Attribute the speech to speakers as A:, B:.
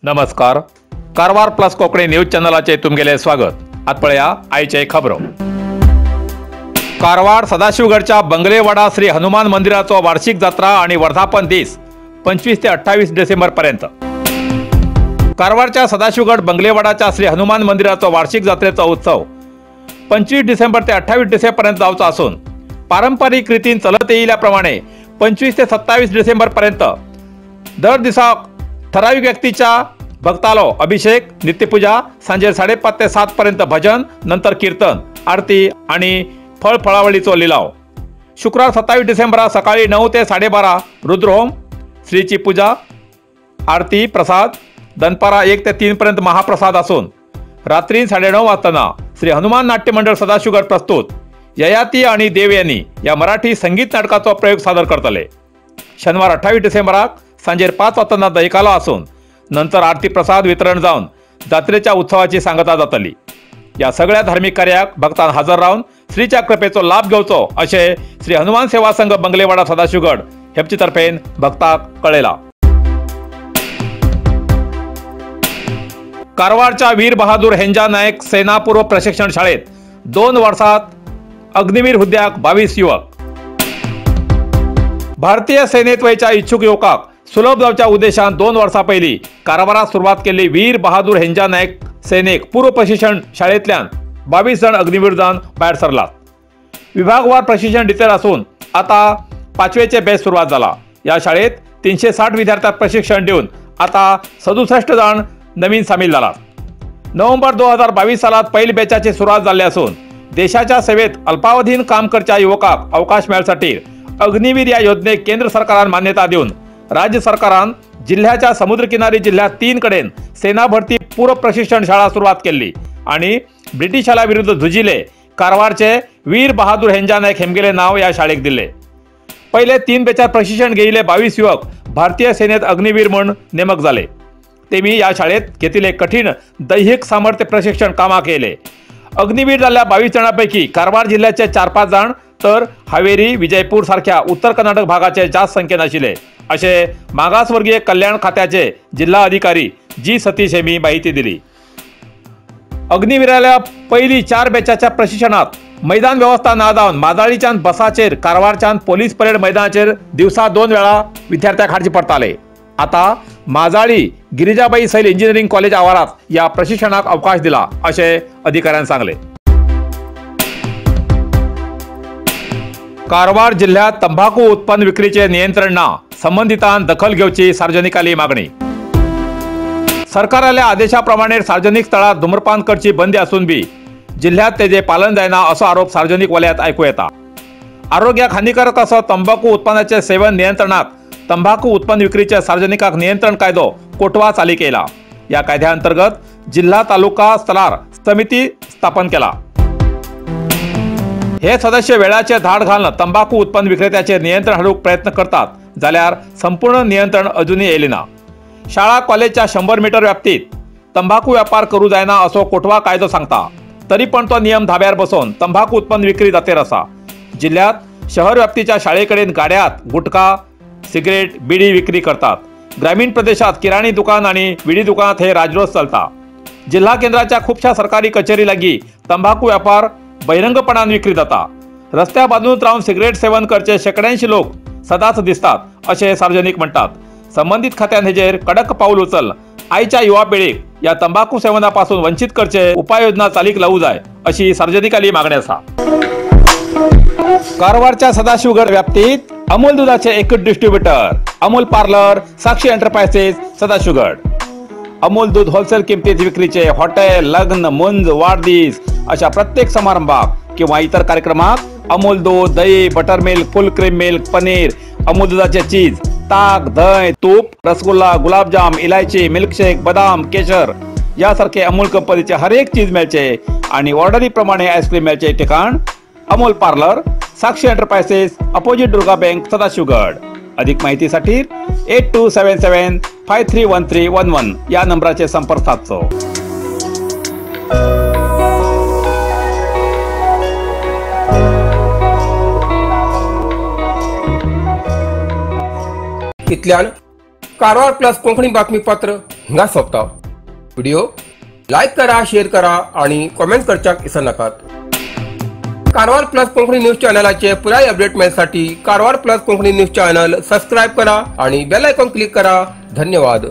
A: नमस्कार. Karwar plus Konkani news चॅनलाचे तुमगेले स्वागत. आज पळया आयचे खबरो. कारवार सदाशिवगडच्या बंगलेवाडा श्री हनुमान मंदिराचो वार्षिक जत्रा आणि वर्धापन दीस 25 ते 28 डिसेंबर पर्यंत. कारवारच्या सदाशिवगड बंगलेवाडाच्या श्री हनुमान मंदिराचो वार्षिक जत्रेचा उत्सव 25 डिसेंबर ते 28 डिसेंबर पर्यंत जावचो असून पारंपरिक रीतीन चलत येयल्याप्रमाणे 25 ते 27 डिसेंबर पर्यंत दर दिसा ठराविक व्यक्तीच्या भक्तालो अभिषेक, नित्यपूजा, सांजे 5:30 ते 7 पर्यंत भजन, नंतर कीर्तन, आरती आणि फळफळावळीचो लिलाव. शुक्रवार 27 डिसेंबरा सकाळी 9 ते 12:30 रुद्रहोम, श्रीची पूजा, आरती, प्रसाद, दनपारा 1 ते 3 पर्यंत महाप्रसाद असून रात्री 9:30 वाजता श्री हनुमान नाट्य मंडळ सदाशिवगड प्रस्तुत ययाती आणि देवयानी या मराठी संगीत नाटकाचो प्रयोग सादर करतले. शनिवार 28 डिसेंबराक सांजे 5 वाजता दहीकालो असून नंतर आरती प्रसाद वितरण जाऊन जात्रेच्या उत्सवाची सांगता जातली. या सगळ्या धार्मिक कार्याक भक्तान हजर राहून श्रीच्या कृपेचो लाभ घेवचो असे श्री हनुमान सेवा संघ बंगलेवाडा सदाशिवगड हेपचे तर्फेन भक्ताक कळयला. कारवारच्या वीर बहादूर हेंजा नायक सेना पूर्व प्रशिक्षण शाळेत 2 वर्षात अग्निवीर हुद्द्याक 22 युवक. भारतीय सेनेत वयच्या इच्छुक युवकाक सुलभ जावच्या उद्देशान 2 वर्सां पयलीं कारवारात सुरवात केल्ली वीर बहादूर हेंजा नायक सैनिक पूर्व प्रशिक्षण शाळेंतल्यान 22 जण अग्निवीर जावन भायर सरलात. विभागवार प्रशिक्षण दितेर असून आता 5वेचे बॅच सुरवात जाला. या शाळेत 360 विद्यार्थ्यांक प्रशिक्षण दिवन आता 67 जण नवीन सामील जालात. नोव्हेंबर 2022 सालात पहिली बॅचाची सुरवात जाल्ली असून देशाच्या सेवेत अल्पावधीन काम करच्या युवकाक अवकाश मेळसाठी अग्निवीर या योजनेक केंद्र सरकारान मान्यता दिवन राज्य सरकारान जिल्ह्याच्या समुद्रकिनारी जिल्ह्यात 3 कडेन सेना भरती पूर्व प्रशिक्षण शाळा सुरवात केली आणि ब्रिटिशाला विरुद्ध झुजिले कारवारचे वीर बहादूर हेंजा नायक हेमगेले नाव या शाळेक दिले. पहिले 3 बॅचात प्रशिक्षण घेयिल्ले 22 युवक भारतीय सेनेत अग्निवीर म्हणून नेमक झाले. तेमी या शाळेत घेतिल्ले कठीण दैहिक सामर्थ्य प्रशिक्षण कामाक येयले. अग्निवीर जाल्ल्या 22 जणांपैकी कारवार जिल्ह्याचे 4-5 जण तर हावेरी, विजयपूर सारख्या उत्तर कर्नाटक भागाचे जास्त संख्येन आशिल्ले असे मागासवर्गीय कल्याण खात्याचे जिल्हा अधिकारी जी सतीश हेमी माहिती दिली. अग्निवीराल्या पहिली 4 बॅचाच्या प्रशिक्षणात मैदान व्यवस्था ना जावन माजाळीच्यान बसाचेर कारवारच्यान पोलीस परेड मैदानाचेर दिवसा 2 वेळा विद्यार्थ्यांक हाडचे पडटाले. आता माजाळी गिरिजाबाई सैल इंजिनिअरिंग कॉलेज आवारात या प्रशिक्षणाक अवकाश दिला असे अधिकाऱ्यान सांगले. कारवार जिल्ह्यात तंबाखू उत्पन्न विक्रीचे नियंत्रण ना संबंधितान दखल घेवची सार्वजनिकाली मागणी. सरकाराल्या आदेशाप्रमाणे सार्वजनिक स्थळात धूम्रपान करची बंदी असून बी जिल्ह्यात तेजे पालन जायना असो आरोप सार्वजनिक वलयात ऐकू येता. आरोग्याक हानिकारक असो तंबाखू उत्पन्नाचे सेवन नियंत्रणाक तंबाखू उत्पन्न विक्रीचे सार्वजनिकाक नियंत्रण कायदो कोटवा चालीक येयला. या कायद्या अंतर्गत जिल्हा तालुका स्तरार समिती स्थापन केला. हे सदस्य वेळाचे धाड घालून तंबाखू उत्पन्न विक्रेत्याचे नियंत्रण हाडूक प्रयत्न करतात जाल्यार संपूर्ण नियंत्रण अजूनही येयले ना. शाळा कॉलेजच्या 100 मीटर व्याप्तीत तंबाखू व्यापार करू जायना असो कोटवा कायदो सांगता. तरी पण तो नियम धाब्यार बसोवन तंबाखू उत्पन्न विक्री जातेर आसा. जिल्ह्यात शहर व्याप्तीच्या शाळेकडेन गाड्यात गुटखा, सिगरेट, बिडी विक्री करतात. ग्रामीण प्रदेशात किराणी दुकान आणि विडी दुकानात हे राजरोस चलता. जिल्हा केंद्राच्या खूपशा सरकारी कचेरी लागी तंबाखू व्यापार बहिरंगपणान विक्री जाता. रस्त्या बाजून राहून सिगरेट सेवन करचे शेकड्यांशी लोक सदाच दिसतात असे सार्वजनिक म्हणतात. संबंधित खात्यान हेजेर कडक पाऊल उचल आयच्या युवा पिढीक या तंबाखू सेवनापासून वंचित करचे उपाययोजना चालीक लावू जाय अशी सार्वजनिकाली मागणी आसा. कारवारच्या सदाशिवगड व्याप्तीत अमूल दुधाचे एकच distributor Amul parlour, Sakshi enterprises Sadashivgad. Amul दूध होलसेल किमतीत विक्रीचे हॉटेल, लग्न, मुंज, वाढदिवस अशा प्रत्येक समारंभाक किंवा इतर कार्यक्रमाक अमूल दूध, दही, बटर मिल्क, फुल क्रीम मिल्क, पनीर, अमूल दुधाचे चीज, ताक, दही, तूप, रसगुल्ला, गुलाबजाम, इलायची, मिल्कशेक, बदाम, केशर यासारखे अमूल कंपनीचे हर एक चीज मिळचे आणि ऑर्डरी प्रमाणे आईस्क्रीम मिळचे ठिकाण Amul parlour, Sakshi enterprises, opposite Durga bank Sadashivgad. अधिक माहितीसाठी 8277531311 या नंबराचे संपर्क साधतो.
B: इतल्यान कारवार प्लस कोंकणी बातमीपत्र हिंगा सोंपता. व्हिडिओ लाईक करा, शेअर करा आणि कमेंट करच्याक विसरू नाकात. कारवार प्लस कोंकणी न्यूज चॅनलाचे पुराय अपडेट मेळसाठी Karwar plus Konkani news channel subscribe करा आणि बेल आयकॉन क्लिक करा. धन्यवाद.